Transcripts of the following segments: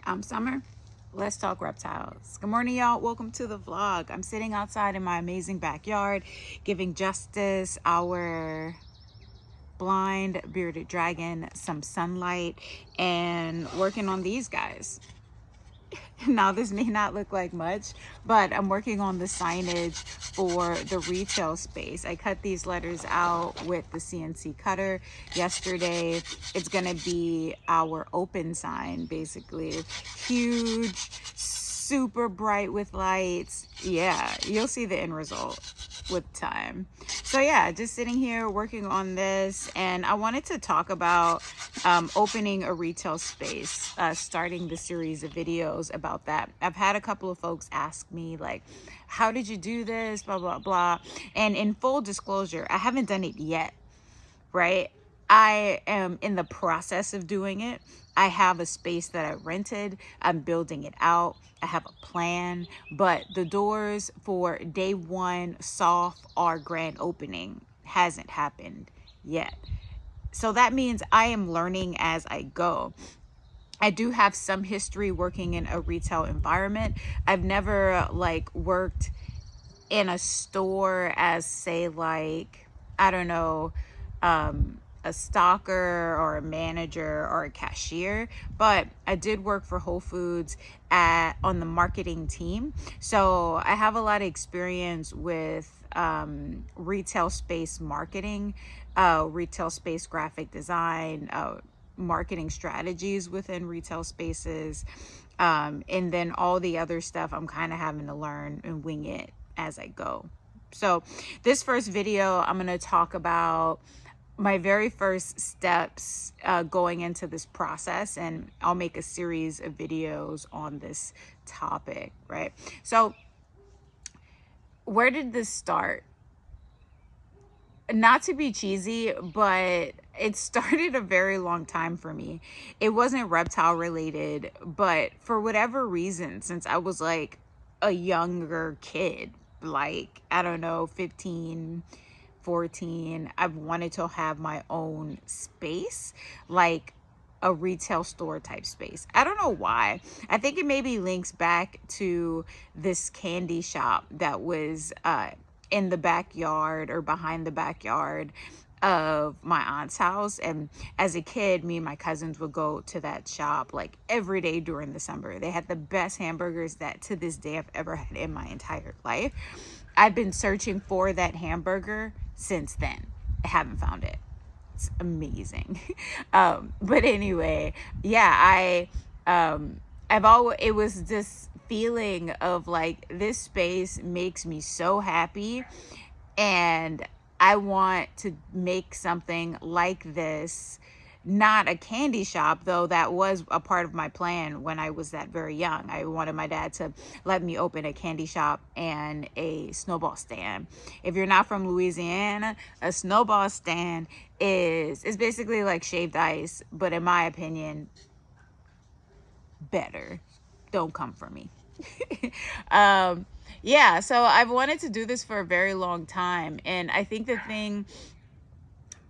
I'm Summer. Let's talk reptiles. Good morning, y'all. Welcome to the vlog. I'm sitting outside in my amazing backyard, giving Justice, our blind bearded dragon, some sunlight and working on these guys. Now, this may not look like much, but I'm working on the signage for the retail space. I cut these letters out with the CNC cutter yesterday. It's going to be our open sign, basically. Huge, super bright with lights. Yeah, you'll see the end result with time. So yeah, just sitting here working on this, and I wanted to talk about opening a retail space, starting the series of videos about that. I've had a couple of folks ask me like, how did you do this, blah blah blah, and in full disclosure, I haven't done it yet, right? I am in the process of doing it. I have a space that I rented. I'm building it out. I have a plan, but the doors for day one soft or grand opening hasn't happened yet. So that means I am learning as I go. I do have some history working in a retail environment. I've never worked in a store as, say, like, I don't know, a stalker or a manager or a cashier, but I did work for Whole Foods on the marketing team. So I have a lot of experience with retail space marketing, retail space graphic design, marketing strategies within retail spaces, and then all the other stuff I'm kind of having to learn and wing it as I go. So this first video, I'm going to talk about my very first steps going into this process, and I'll make a series of videos on this topic, right? So where did this start? Not to be cheesy, but it started a very long time for me. It wasn't reptile related, but for whatever reason, since I was like a younger kid, like, I don't know, 15, 14, I've wanted to have my own space, like a retail store type space. I don't know why. I think it maybe links back to this candy shop that was in the backyard or behind the backyard of my aunt's house. And as a kid, me and my cousins would go to that shop like every day during the summer. They had the best hamburgers that to this day I've ever had in my entire life. I've been searching for that hamburger since then. I haven't found it. It's amazing. But anyway, yeah, I've always, it was this feeling of like, this space makes me so happy, and I want to make something like this. Not a candy shop, though that was a part of my plan when I was that very young. I wanted my dad to let me open a candy shop and a snowball stand. If you're not from Louisiana, a snowball stand is basically like shaved ice, but in my opinion, better. Don't come for me. Yeah, so I've wanted to do this for a very long time, and I think the thing,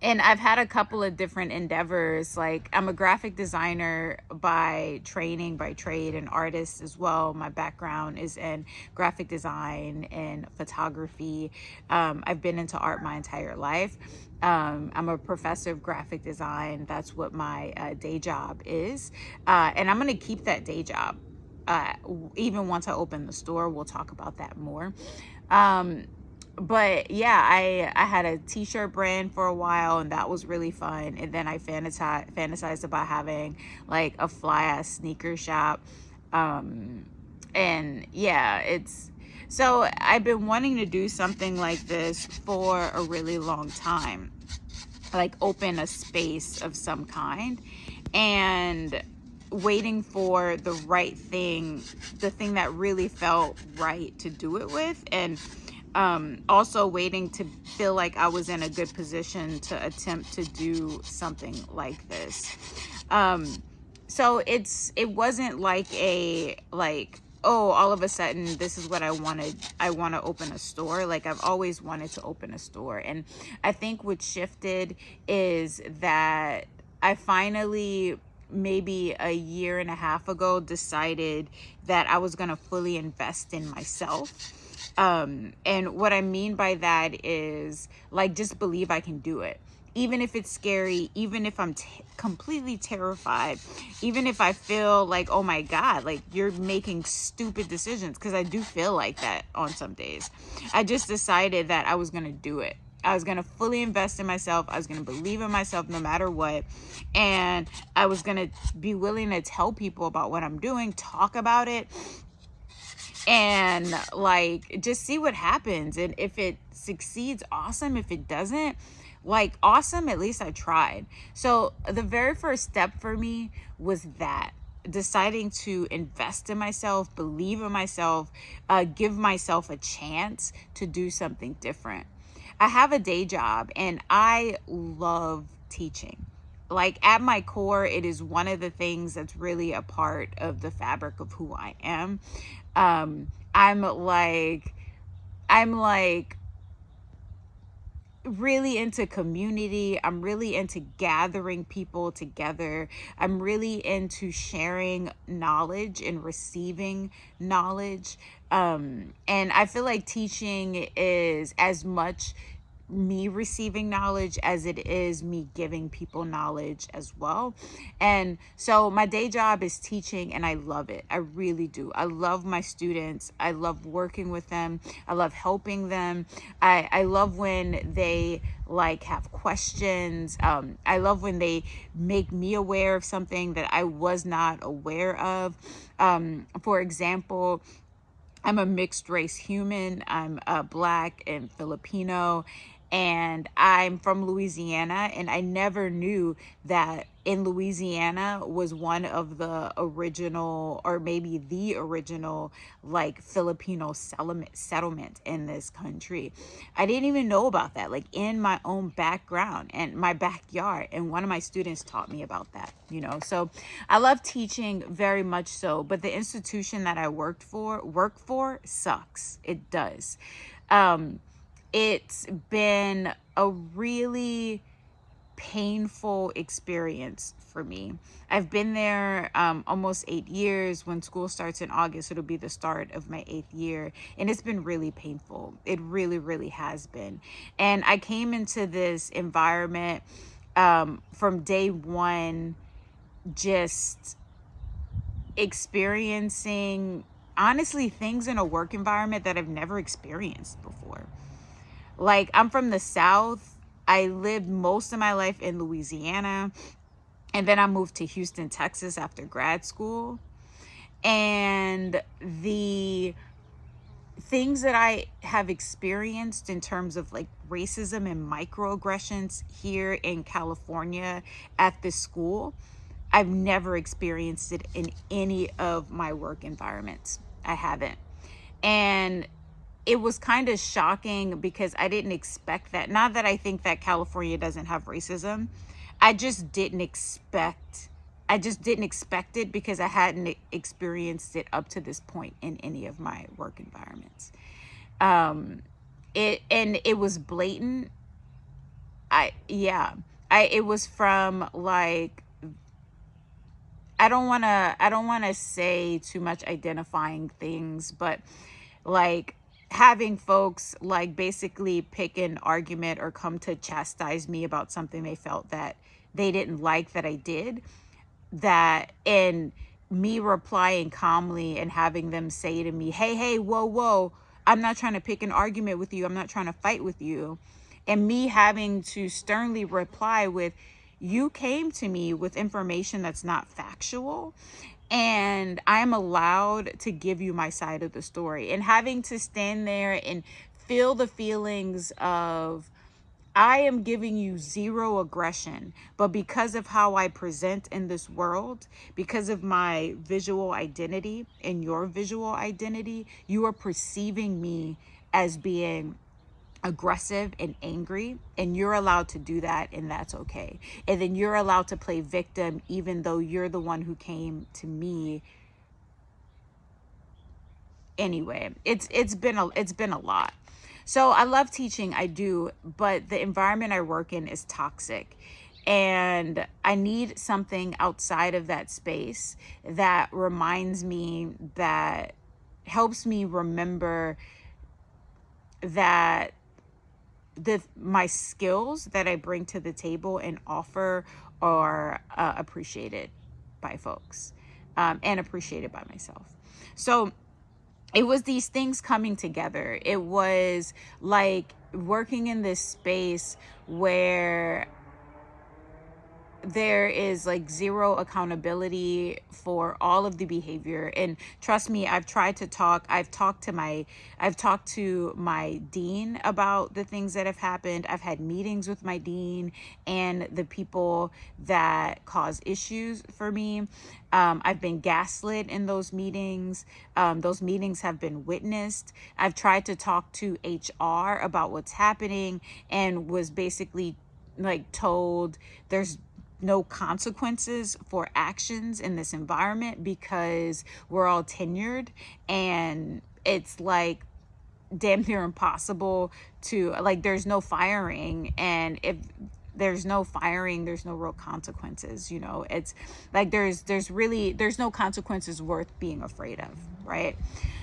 and I've had a couple of different endeavors. Like, I'm a graphic designer by training, by trade, and artist as well. My background is in graphic design and photography. I've been into art my entire life. I'm a professor of graphic design. That's what my day job is. And I'm going to keep that day job. Even once I open the store, we'll talk about that more. But yeah, I had a t-shirt brand for a while, and that was really fun. And then I fantasized about having like a fly ass sneaker shop. And yeah, so I've been wanting to do something like this for a really long time, like open a space of some kind, and waiting for the right thing, the thing that really felt right to do it with, and also waiting to feel like I was in a good position to attempt to do something like this. So it wasn't like oh, all of a sudden this is what I wanted. I want to open a store. Like, I've always wanted to open a store. And I think what shifted is that I finally maybe a year and a half ago, decided that I was going to fully invest in myself. And what I mean by that is, like, just believe I can do it. Even if it's scary, even if I'm completely terrified, even if I feel like, oh my God, like you're making stupid decisions, because I do feel like that on some days. I just decided that I was going to do it. I was going to fully invest in myself. I was going to believe in myself no matter what. And I was going to be willing to tell people about what I'm doing, talk about it, and like just see what happens. And if it succeeds, awesome. If it doesn't, like, awesome, at least I tried. So the very first step for me was that, deciding to invest in myself, believe in myself, give myself a chance to do something different. I have a day job and I love teaching. Like, at my core, it is one of the things that's really a part of the fabric of who I am. I'm like really into community. I'm really into gathering people together. I'm really into sharing knowledge and receiving knowledge. And I feel like teaching is as much me receiving knowledge as it is me giving people knowledge as well. And so my day job is teaching, and I love it. I really do. I love my students. I love working with them. I love helping them. I love when they like have questions. I love when they make me aware of something that I was not aware of. For example, I'm a mixed race human. I'm Black and Filipino, and I'm from Louisiana. And I never knew that in Louisiana was one of the original, or maybe the original, like Filipino settlement in this country. I didn't even know about that, like in my own background and my backyard. And one of my students taught me about that, you know. So I love teaching very much so, but the institution that I work for sucks. It does. It's been a really painful experience for me. I've been there almost 8 years. When school starts in August, it'll be the start of my 8th year. And it's been really painful. It really, really has been. And I came into this environment from day one, just experiencing, honestly, things in a work environment that I've never experienced before. Like, I'm from the South. I lived most of my life in Louisiana, and then I moved to Houston, Texas after grad school. And the things that I have experienced in terms of like racism and microaggressions here in California at this school, I've never experienced it in any of my work environments. I haven't. And it was kind of shocking because I didn't expect that. Not that I think that California doesn't have racism. I just didn't expect it because I hadn't experienced it up to this point in any of my work environments. It was blatant. It was from like, I don't want to say too much identifying things, but like having folks like basically pick an argument or come to chastise me about something they felt that they didn't like that I did, that, and me replying calmly and having them say to me, hey, whoa, I'm not trying to pick an argument with you. I'm not trying to fight with you. And me having to sternly reply with, you came to me with information that's not factual, and I'm allowed to give you my side of the story. And having to stand there and feel the feelings of, I am giving you zero aggression, but because of how I present in this world, because of my visual identity and your visual identity, you are perceiving me as being aggressive and angry, and you're allowed to do that, and that's okay. And then you're allowed to play victim even though you're the one who came to me. Anyway, it's been a lot. So I love teaching, I do, but the environment I work in is toxic. And I need something outside of that space that reminds me, that helps me remember that my skills that I bring to the table and offer are appreciated by folks, and appreciated by myself. So it was these things coming together. It was like working in this space where there is like zero accountability for all of the behavior. And trust me, I've talked to my dean about the things that have happened. I've had meetings with my dean and the people that cause issues for me. I've been gaslit in those meetings. Those meetings have been witnessed. I've tried to talk to HR about what's happening and was basically like told there's no consequences for actions in this environment because we're all tenured, and it's like damn near impossible to, like, there's no firing, and if there's no firing, there's no real consequences. It's like there's no consequences worth being afraid of, right?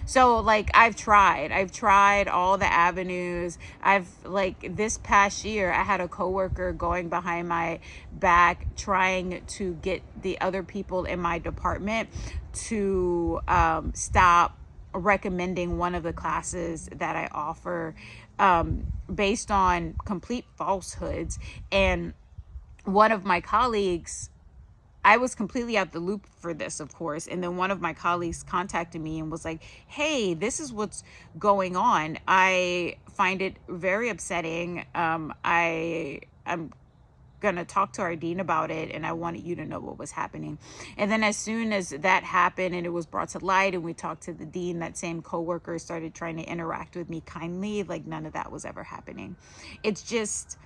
So like I've tried all the avenues. Like this past year I had a coworker going behind my back trying to get the other people in my department to stop recommending one of the classes that I offer based on complete falsehoods. And one of my colleagues, I was completely out the loop for this, of course. And then one of my colleagues contacted me and was like, hey, this is what's going on. I find it very upsetting. I'm going to talk to our dean about it, and I wanted you to know what was happening. And then as soon as that happened and it was brought to light and we talked to the dean, that same coworker started trying to interact with me kindly, like none of that was ever happening. It's just,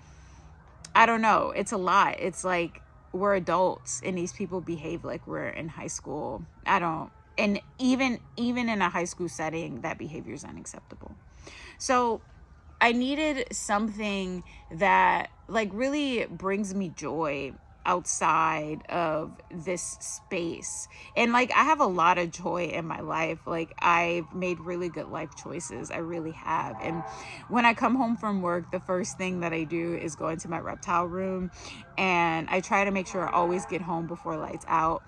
I don't know. It's a lot. It's like we're adults and these people behave like we're in high school. And even in a high school setting, that behavior is unacceptable. So I needed something that like really brings me joy outside of this space. And like I have a lot of joy in my life. Like I've made really good life choices. I really have. And when I come home from work, the first thing that I do is go into my reptile room, and I try to make sure I always get home before lights out.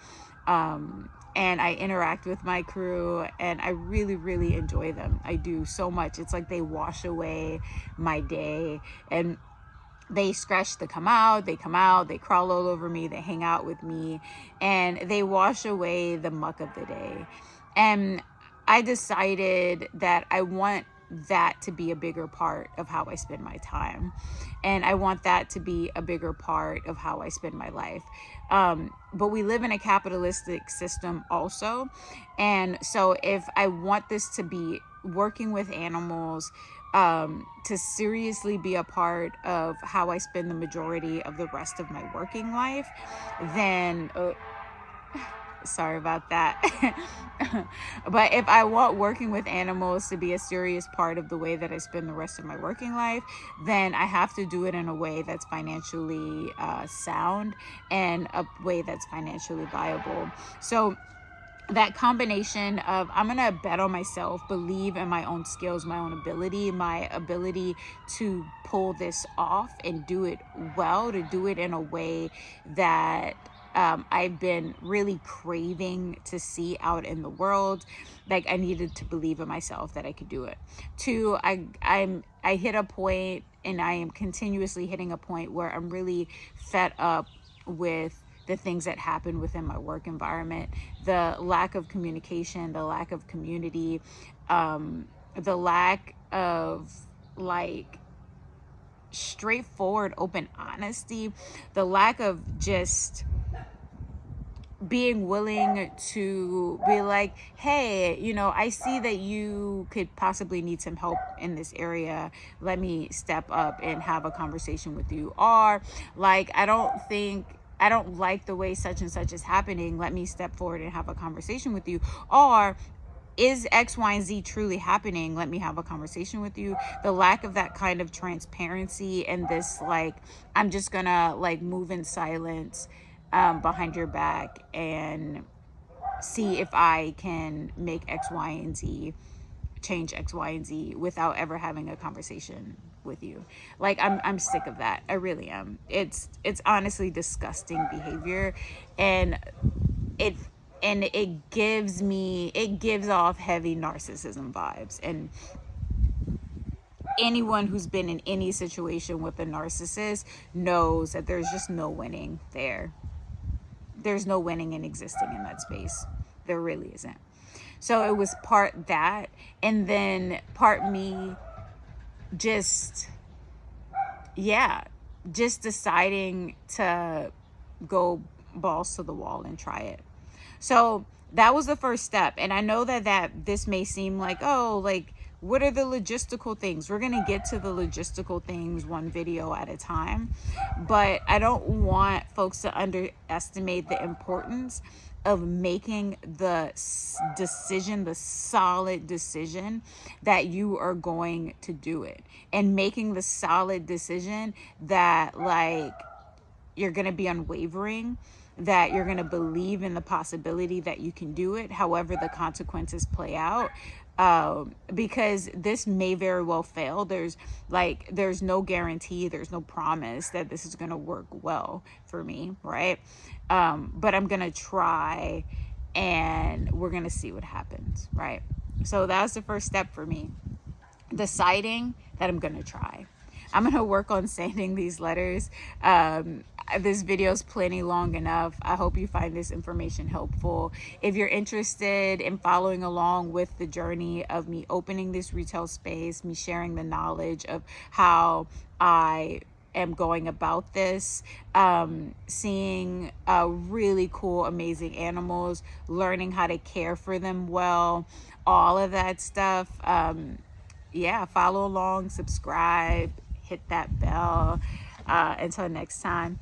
And I interact with my crew, and I really, really enjoy them. I do so much. It's like they wash away my day, and they scratch they come out, they crawl all over me, they hang out with me, and they wash away the muck of the day. And I decided that I want that to be a bigger part of how I spend my time. And I want that to be a bigger part of how I spend my life. But we live in a capitalistic system also. And so if I want this to be working with animals, to seriously be a part of how I spend the majority of the rest of my working life, then sorry about that. But if I want working with animals to be a serious part of the way that I spend the rest of my working life, then I have to do it in a way that's financially sound and a way that's financially viable. So that combination of I'm going to bet on myself, believe in my own skills, my own ability, my ability to pull this off and do it well, to do it in a way that I've been really craving to see out in the world. Like I needed to believe in myself that I could do it. Two, I hit a point, and I am continuously hitting a point where I'm really fed up with the things that happen within my work environment, the lack of communication, the lack of community, the lack of like straightforward, open honesty, the lack of just being willing to be like, hey, I see that you could possibly need some help in this area. Let me step up and have a conversation with you. Or like, I don't like the way such and such is happening. Let me step forward and have a conversation with you. Or is X, Y, and Z truly happening? Let me have a conversation with you. The lack of that kind of transparency and this, like, I'm just gonna like move in silence behind your back and see if I can make X, Y, and Z, change X, Y, and Z without ever having a conversation with you. Like, I'm sick of that. I really am. It's honestly disgusting behavior, and it it gives off heavy narcissism vibes. And anyone who's been in any situation with a narcissist knows that there's just no winning there. There's no winning in existing in that space. There really isn't. So it was part that, and then part me just, yeah, just deciding to go balls to the wall and try it. So that was the first step. And I know that this may seem like, oh, like, what are the logistical things? We're going to get to the logistical things one video at a time. But I don't want folks to underestimate the importance of making the decision, the solid decision that you are going to do it. And making the solid decision that, like, you're going to be unwavering, that you're going to believe in the possibility that you can do it, however the consequences play out. Because this may very well fail. There's no guarantee, there's no promise that this is going to work well for me, right? But I'm going to try, and we're going to see what happens, right? So that was the first step for me, deciding that I'm going to try. I'm going to work on sending these letters. This video is plenty long enough. I hope you find this information helpful. If you're interested in following along with the journey of me opening this retail space, me sharing the knowledge of how I am going about this, seeing really cool, amazing animals, learning how to care for them well, all of that stuff, yeah, follow along, subscribe, hit that bell. Until next time.